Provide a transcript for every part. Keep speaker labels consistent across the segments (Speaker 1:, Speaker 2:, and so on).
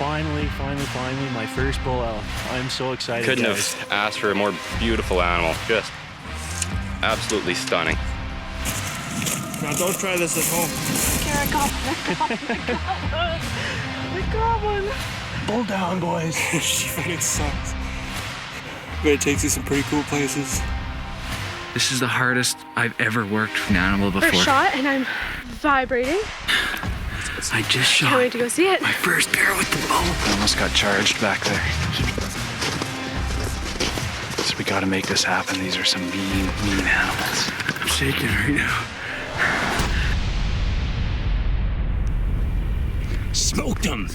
Speaker 1: Finally, my first bull elk. I'm so excited.
Speaker 2: Couldn't
Speaker 1: guys.
Speaker 2: have asked for a more beautiful animal. Just absolutely stunning.
Speaker 3: Now don't try this at home.
Speaker 4: Here, I got one.
Speaker 1: Bull down, boys.
Speaker 3: She fucking sucks. But it takes you some pretty cool places.
Speaker 5: This is the hardest I've ever worked with an animal before.
Speaker 4: First shot, and I'm vibrating.
Speaker 5: I just shot
Speaker 4: Can't wait to go see it.
Speaker 5: my first bear with the bow. I almost got charged back there. So we gotta make this happen. These are some mean animals. I'm shaking right now.
Speaker 3: Smoked them.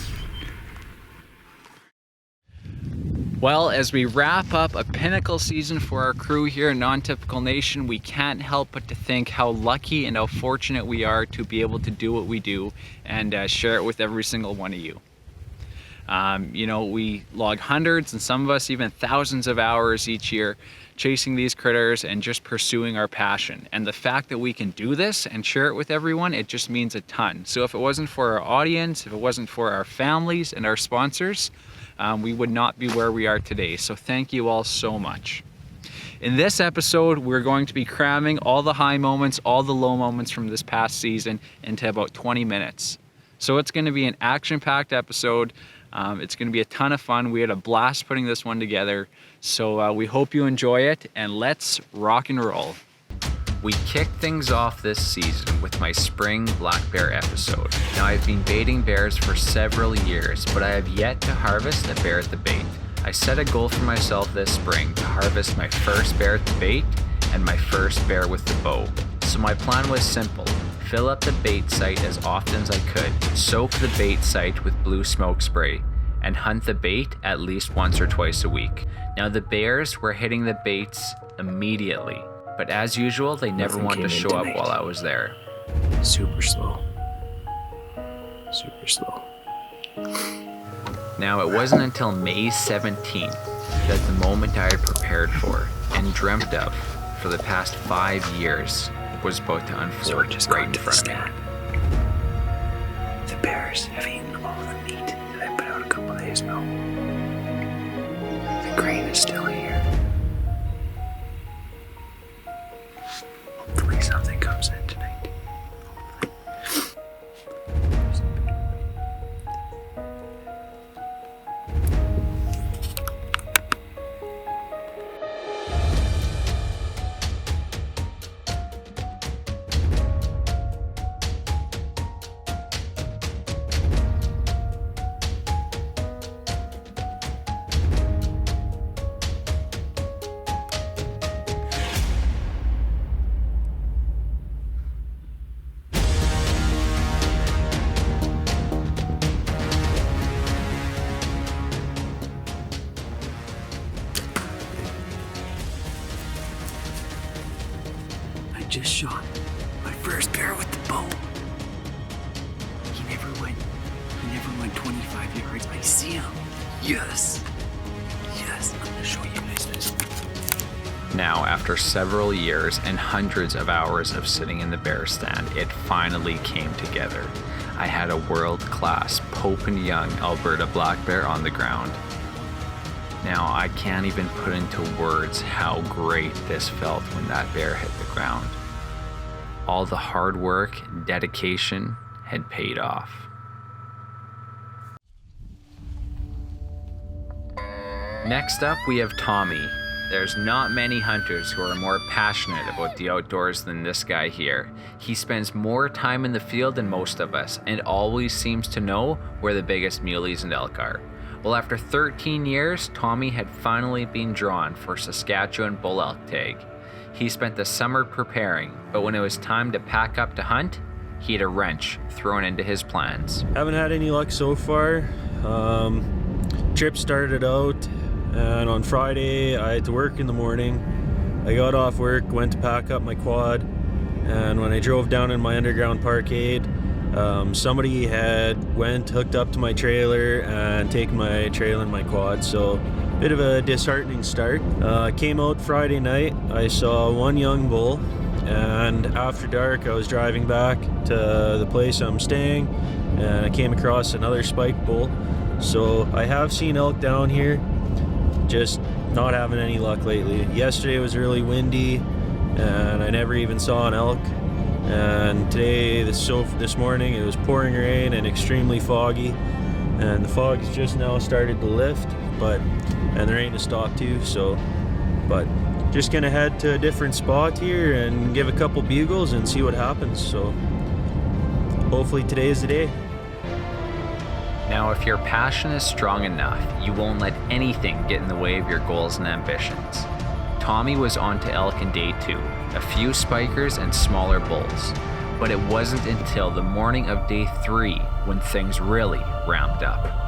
Speaker 5: Well, as we wrap up a pinnacle season for our crew here in Non-Typical Nation, we can't help but to think how lucky and how fortunate we are to be able to do what we do and share it with every single one of you. You know, we log hundreds and some of us even thousands of hours each year chasing these critters and just pursuing our passion. And the fact that we can do this and share it with everyone, it just means a ton. So if it wasn't for our audience, if it wasn't for our families and our sponsors, we would not be where we are today. So thank you all so much. In this episode, we're going to be cramming all the high moments, all the low moments from this past season into about 20 minutes. So it's going to be an action-packed episode. It's going to be a ton of fun. We had a blast putting this one together. So we hope you enjoy it, and let's rock and roll. We kicked things off this season with my spring black bear episode. Now I've been baiting bears for several years, but I have yet to harvest a bear at the bait. I set a goal for myself this spring to harvest my first bear at the bait and my first bear with the bow. So my plan was simple. Fill up the bait site as often as I could, soak the bait site with blue smoke spray, and hunt the bait at least once or twice a week. Now the bears were hitting the baits immediately, but as usual, they never wanted to show up while I was there.
Speaker 3: Super slow. Super slow.
Speaker 5: Now it wasn't until May 17th that the moment I had prepared for and dreamt of for the past 5 years was about to unfold right in front of me.
Speaker 3: The bears have eaten all the meat that I put out a couple days ago. The grain is still here. Hopefully something comes in tonight. Just shot my first bear with the bow. He never went 25 yards. I see him. Yes. I'm gonna show you guys this.
Speaker 5: Now, after several years and hundreds of hours of sitting in the bear stand, it finally came together. I had a world-class Pope and Young Alberta black bear on the ground. Now, I can't even put into words how great this felt when that bear hit the ground. All the hard work and dedication had paid off. Next up, we have Tommy. There's not many hunters who are more passionate about the outdoors than this guy here. He spends more time in the field than most of us and always seems to know where the biggest muleys and elk are. Well, after 13 years, Tommy had finally been drawn for Saskatchewan bull elk tag. He spent the summer preparing, but when it was time to pack up to hunt, he had a wrench thrown into his plans.
Speaker 1: Haven't had any luck so far. Trip started out, and on Friday I had to work in the morning. I got off work, went to pack up my quad, and when I drove down in my underground parkade, somebody had hooked up to my trailer and taken my trailer and my quad, so bit of a disheartening start. Came out Friday night, I saw one young bull, and after dark I was driving back to the place I'm staying, and I came across another spike bull. So I have seen elk down here, just not having any luck lately. Yesterday was really windy and I never even saw an elk. And today, this morning, it was pouring rain and extremely foggy. And the fog's just now started to lift, and the rain has stopped too. But just gonna head to a different spot here and give a couple bugles and see what happens. So hopefully today is the day.
Speaker 5: Now, if your passion is strong enough, you won't let anything get in the way of your goals and ambitions. Tommy was on to elk in day 2, a few spikers and smaller bulls. But it wasn't until the morning of day 3 when things really ramped up.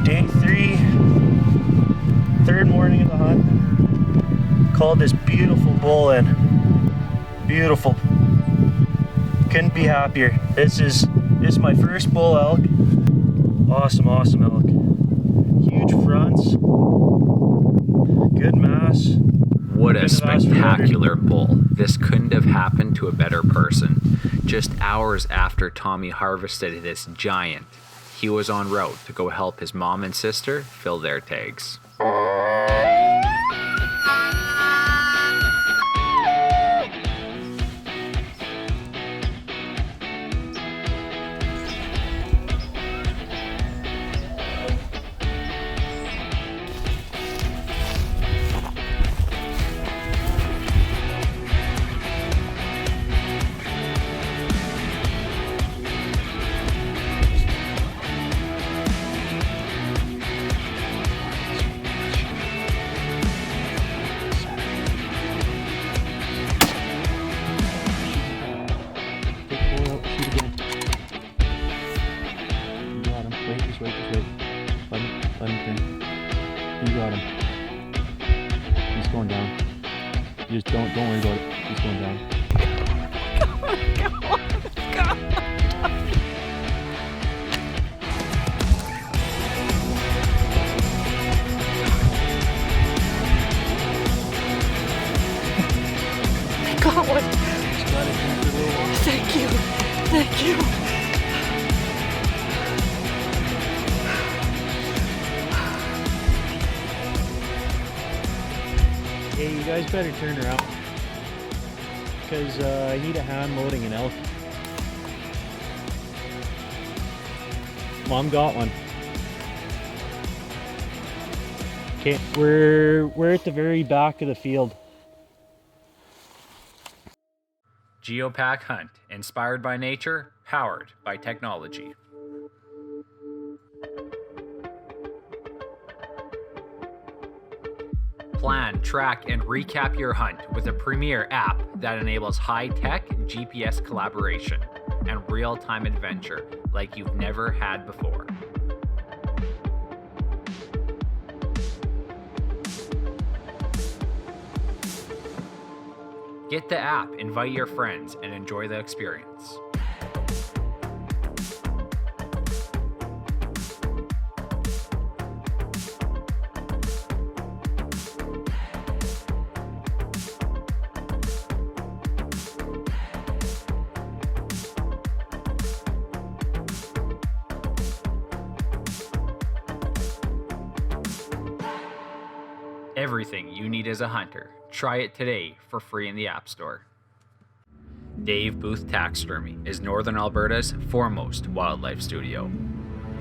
Speaker 1: Day 3, third morning of the hunt. Called this beautiful bull in. Beautiful. Couldn't be happier. This is my first bull elk. Awesome elk. Huge fronts. Good mass.
Speaker 5: What a spectacular bull. This couldn't have happened to a better person. Just hours after Tommy harvested this giant, he was en route to go help his mom and sister fill their tags.
Speaker 1: Let him turn. You got him. He's going down. You just don't worry about it. He's going down.
Speaker 4: Got one. Thank you. Thank you.
Speaker 1: Hey, you guys better turn around, because I need a hand loading an elk. Mom got one. Okay, we're at the very back of the field.
Speaker 5: Geopack Hunt, inspired by nature, powered by technology. Plan, track, and recap your hunt with a premier app that enables high-tech GPS collaboration and real-time adventure like you've never had before. Get the app, invite your friends, and enjoy the experience. Everything you need as a hunter. Try it today for free in the App Store. Dave Booth Taxidermy is Northern Alberta's foremost wildlife studio,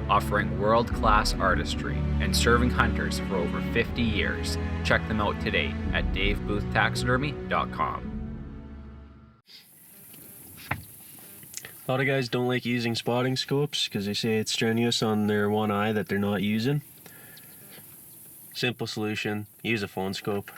Speaker 5: offering world-class artistry and serving hunters for over 50 years. Check them out today at daveboothtaxidermy.com.
Speaker 1: A lot of guys don't like using spotting scopes because they say it's strenuous on their one eye that they're not using. Simple solution, use a phone scope.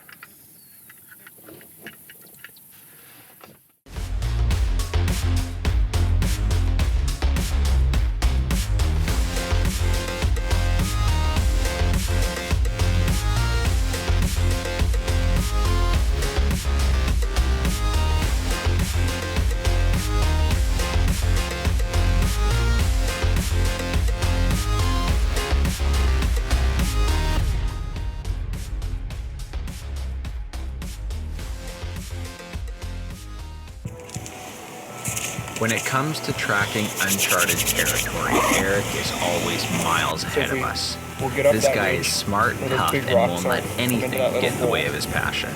Speaker 5: When it comes to tracking uncharted territory, Eric is always miles ahead of us. This guy is smart, tough, and won't let anything get in the way of his passion.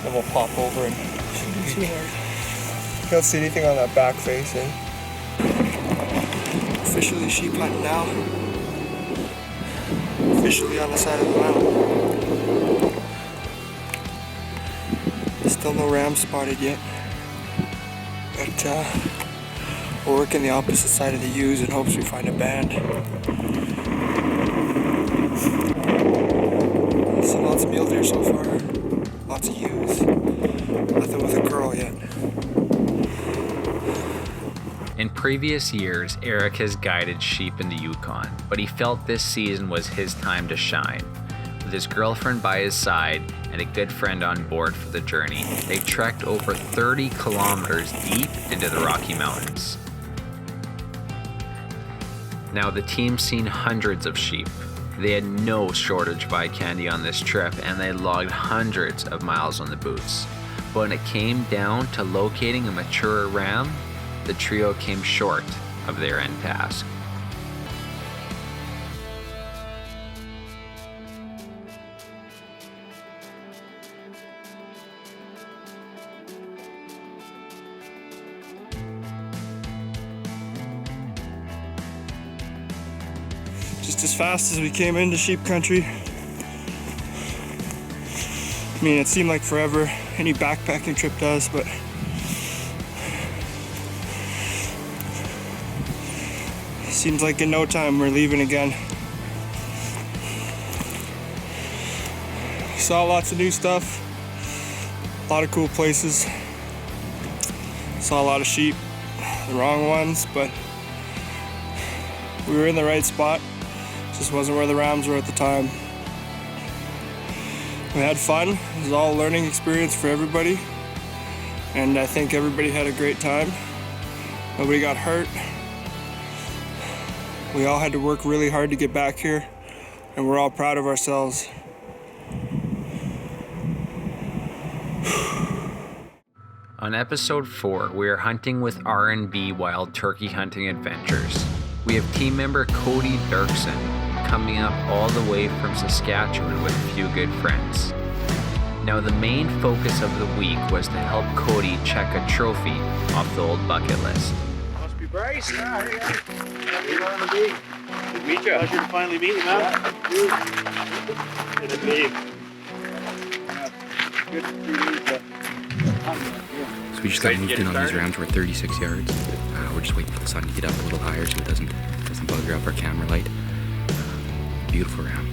Speaker 6: Then we'll pop over and shouldn't be too hard. You don't see anything on that back face, eh? Officially sheep hunting now. Officially on the side of the mountain. Still no ram spotted yet. But we're working the opposite side of the U's in hopes we find a band. So lots of mule deer so far. Lots of U's. Nothing with a girl yet.
Speaker 5: In previous years, Eric has guided sheep in the Yukon, but he felt this season was his time to shine. With his girlfriend by his side and a good friend on board for the journey, they trekked over 30 kilometers deep into the Rocky Mountains. Now, the team's seen hundreds of sheep. They had no shortage of eye candy on this trip, and they logged hundreds of miles on the boots. But when it came down to locating a mature ram, the trio came short of their end task.
Speaker 6: Just as fast as we came into sheep country. I mean, it seemed like forever. Any backpacking trip does, but seems like in no time we're leaving again. Saw lots of new stuff, a lot of cool places. Saw a lot of sheep, the wrong ones, but we were in the right spot. Just wasn't where the rams were at the time. We had fun. It was all a learning experience for everybody. And I think everybody had a great time. Nobody got hurt. We all had to work really hard to get back here, and we're all proud of ourselves.
Speaker 5: On episode 4, we are hunting with R&B Wild Turkey Hunting Adventures. We have team member Cody Dirksen coming up all the way from Saskatchewan with a few good friends. Now, the main focus of the week was to help Cody check a trophy off the old bucket list.
Speaker 7: Must be Bryce. Yeah, hey guys. How on the beat? Good to meet you. Pleasure to finally meet you, man. Good to meet you. Good to meet you.
Speaker 8: So we just got moved in on these rounds. We're at 36 yards. We're just waiting for the sun to get up a little higher so it doesn't bugger up our camera light. Beautiful round.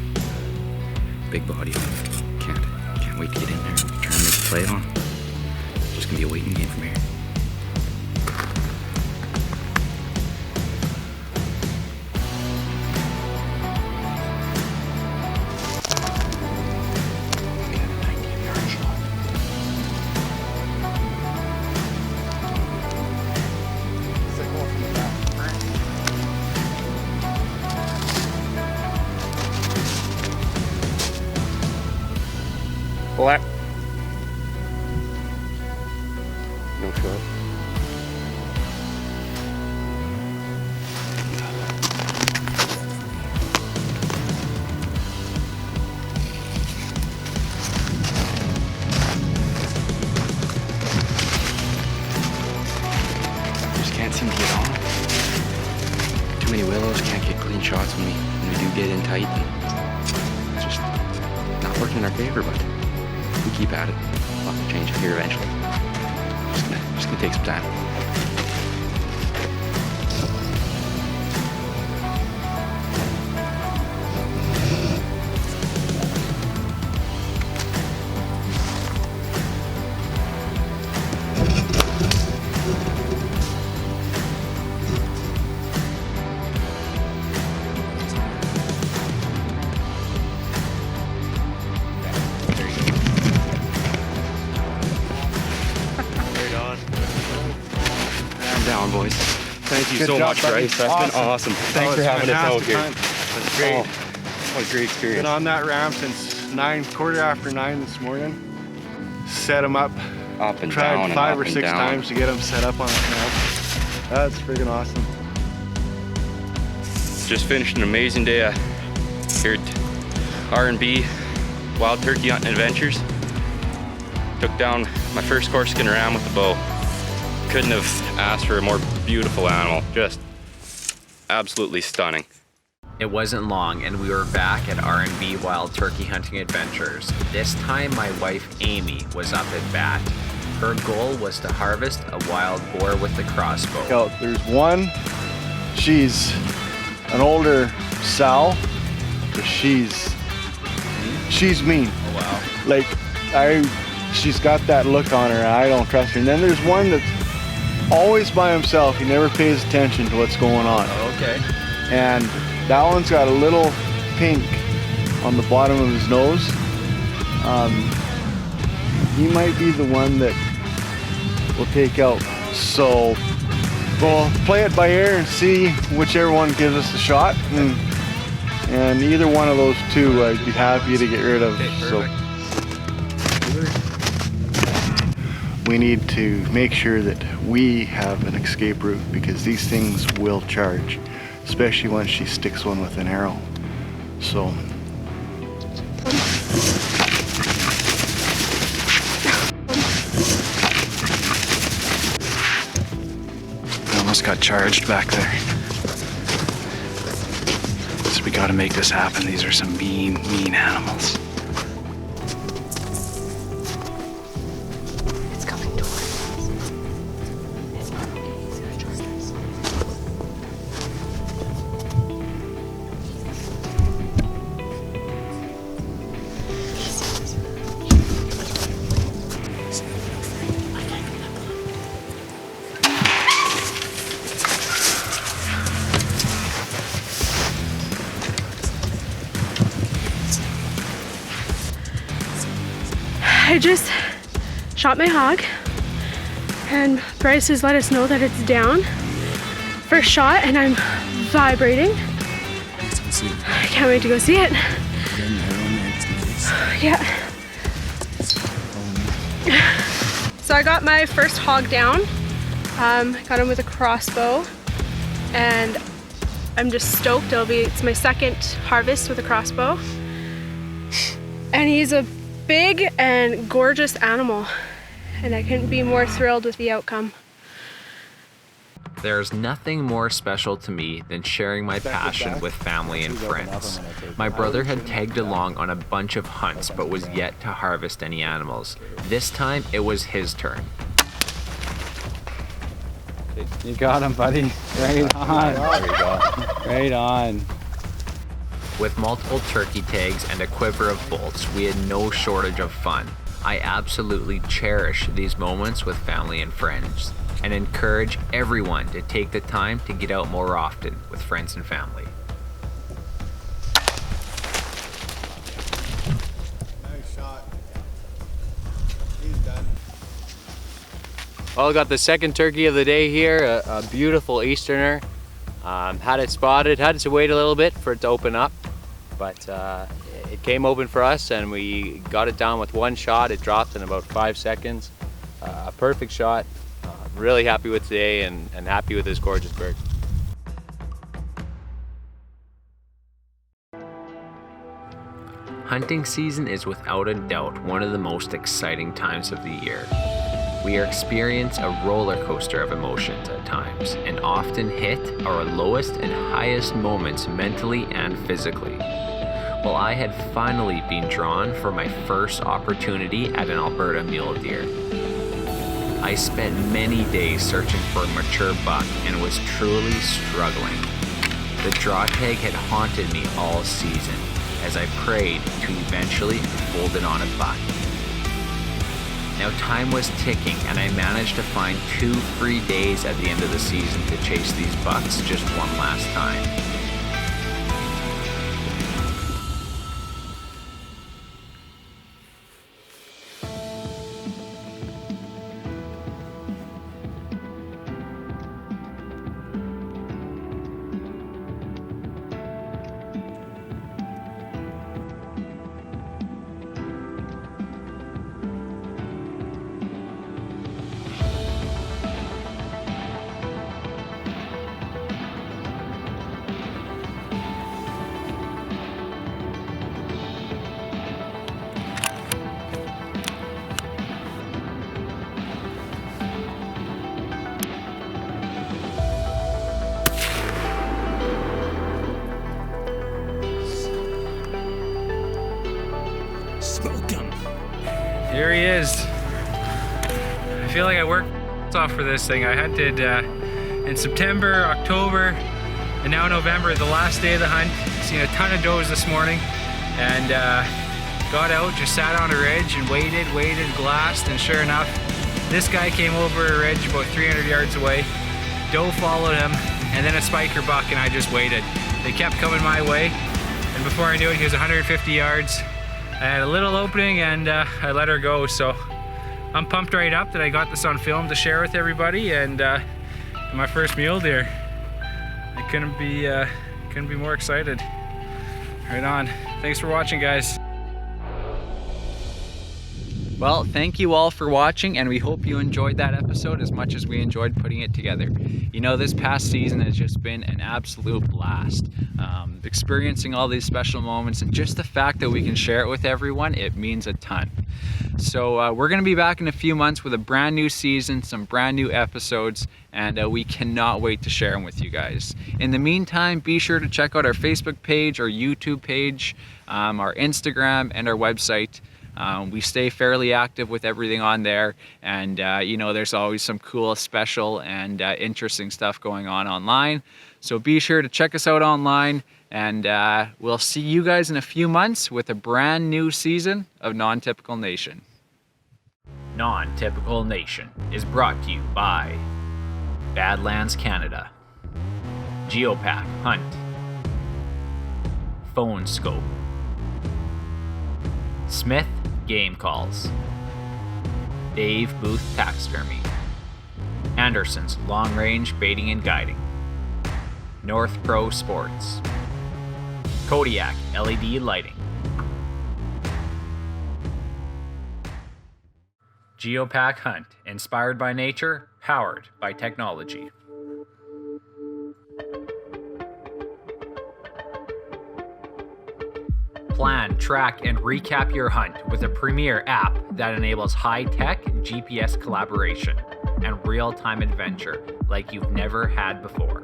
Speaker 8: Big body on it. Can't wait to get in there and try and make a play on. Just gonna be a waiting game from here.
Speaker 7: Black. No shot.
Speaker 8: shots when we do get in tight. And it's just not working in our favor, but we keep at it. We'll have to change it here eventually. Just gonna take some time. Down, boys. Thank you so much, Bryce. That's been awesome. Thanks for having us out here.
Speaker 6: That's great.
Speaker 8: What a great experience.
Speaker 6: Been on that ramp since 9:15 this morning. Set them up.
Speaker 8: Up and
Speaker 6: Tried
Speaker 8: down and
Speaker 6: 5
Speaker 8: up
Speaker 6: or
Speaker 8: and
Speaker 6: 6
Speaker 8: down.
Speaker 6: times to get them set up on the ramp. That's freaking awesome.
Speaker 2: Just finished an amazing day here at R&B Wild Turkey Hunting Adventures. Took down my first Corsican ram with the bow. Couldn't have asked for a more beautiful animal. Just absolutely stunning.
Speaker 5: It wasn't long and we were back at R&B Wild Turkey Hunting Adventures. This time my wife Amy was up at bat. Her goal was to harvest a wild boar with the crossbow.
Speaker 6: There's one, she's an older sow, but she's mean.
Speaker 5: Oh wow.
Speaker 6: Like, she's got that look on her, and I don't trust her. And then there's one that's always by himself. He never pays attention to what's going on.
Speaker 5: Oh, okay.
Speaker 6: And that one's got a little pink on the bottom of his nose. He might be the one that we'll take out. So we'll play it by ear and see whichever one gives us a shot. And either one of those two I'd be happy to get rid of.
Speaker 5: Okay,
Speaker 6: So we need to make sure that we have an escape route, because these things will charge, especially once she sticks one with an arrow. So I almost got charged back there. So we gotta make this happen. These are some mean animals.
Speaker 4: It's coming towards us. It's not okay. He's gonna trust us. I just shot my hog, and Bryce has let us know that it's down. First shot, and I'm vibrating. I can't wait to go see it. Yeah. So I got my first hog down. Got him with a crossbow, and I'm just stoked. It's my second harvest with a crossbow, and he's a big and gorgeous animal, and I couldn't be more thrilled with the outcome.
Speaker 5: There's nothing more special to me than sharing my passion with family and friends. My brother had tagged along on a bunch of hunts but was yet to harvest any animals. This time it was his turn.
Speaker 9: You got him, buddy. Right on. There we go. Right on.
Speaker 5: With multiple turkey tags and a quiver of bolts, we had no shortage of fun. I absolutely cherish these moments with family and friends, and encourage everyone to take the time to get out more often with friends and family.
Speaker 6: Nice shot. He's done.
Speaker 9: Well, I got the second turkey of the day here, a beautiful Easterner. Had it spotted, had to wait a little bit for it to open up, but it came open for us and we got it down with one shot. It dropped in about 5 seconds. A perfect shot. Really happy with today and happy with this gorgeous bird.
Speaker 5: Hunting season is without a doubt one of the most exciting times of the year. We experience a roller coaster of emotions at times and often hit our lowest and highest moments mentally and physically. Well, I had finally been drawn for my first opportunity at an Alberta mule deer. I spent many days searching for a mature buck and was truly struggling. The draw tag had haunted me all season as I prayed to eventually fold it on a buck. Now time was ticking and I managed to find 2 free days at the end of the season to chase these bucks just one last time.
Speaker 10: Here he is. I feel like I worked off for this thing. I hunted in September, October, and now November, the last day of the hunt. Seen a ton of does this morning, and got out, just sat on a ridge and waited, glassed, and sure enough, this guy came over a ridge about 300 yards away. Doe followed him, and then a spiker buck, and I just waited. They kept coming my way, and before I knew it, he was 150 yards. I had a little opening and I let her go, so I'm pumped right up that I got this on film to share with everybody, and my first mule deer. I couldn't be more excited. Right on. Thanks for watching, guys.
Speaker 5: Well, thank you all for watching, and we hope you enjoyed that episode as much as we enjoyed putting it together. You know, this past season has just been an absolute blast. Experiencing all these special moments, and just the fact that we can share it with everyone, it means a ton. So we're going to be back in a few months with a brand new season, some brand new episodes, and we cannot wait to share them with you guys. In the meantime, be sure to check out our Facebook page, our YouTube page, our Instagram, and our website. We stay fairly active with everything on there, and you know, there's always some cool, special, and interesting stuff going on online. So be sure to check us out online, and we'll see you guys in a few months with a brand new season of Non-Typical Nation. Non-Typical Nation is brought to you by Badlands Canada, Geopack Hunt, Phone Scope, Smith Game Calls, Dave Booth Taxidermy, Anderson's Long Range Baiting and Guiding, North Pro Sports, Kodiak LED Lighting, Geopack Hunt, inspired by nature, powered by technology. Plan, track, and recap your hunt with a premier app that enables high-tech GPS collaboration and real-time adventure like you've never had before.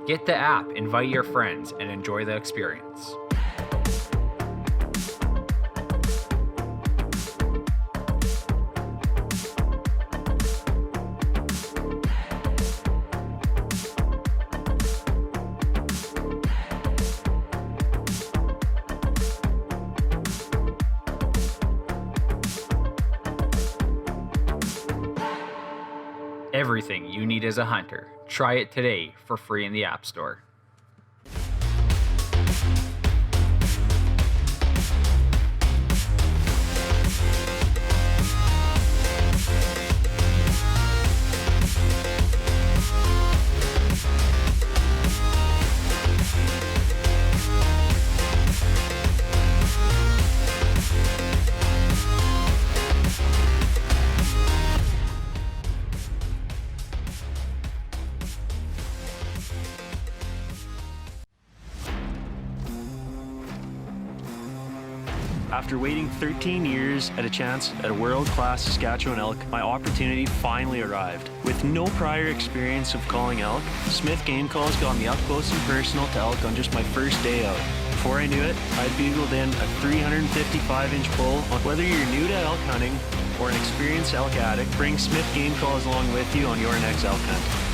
Speaker 5: Get the app, invite your friends, and enjoy the experience. Everything you need as a hunter. Try it today for free in the App Store.
Speaker 1: After waiting 13 years at a chance at a world-class Saskatchewan elk, my opportunity finally arrived. With no prior experience of calling elk, Smith Game Calls got me up close and personal to elk on just my first day out. Before I knew it, I'd bugled in a 355-inch bull. Whether you're new to elk hunting or an experienced elk addict, bring Smith Game Calls along with you on your next elk hunt.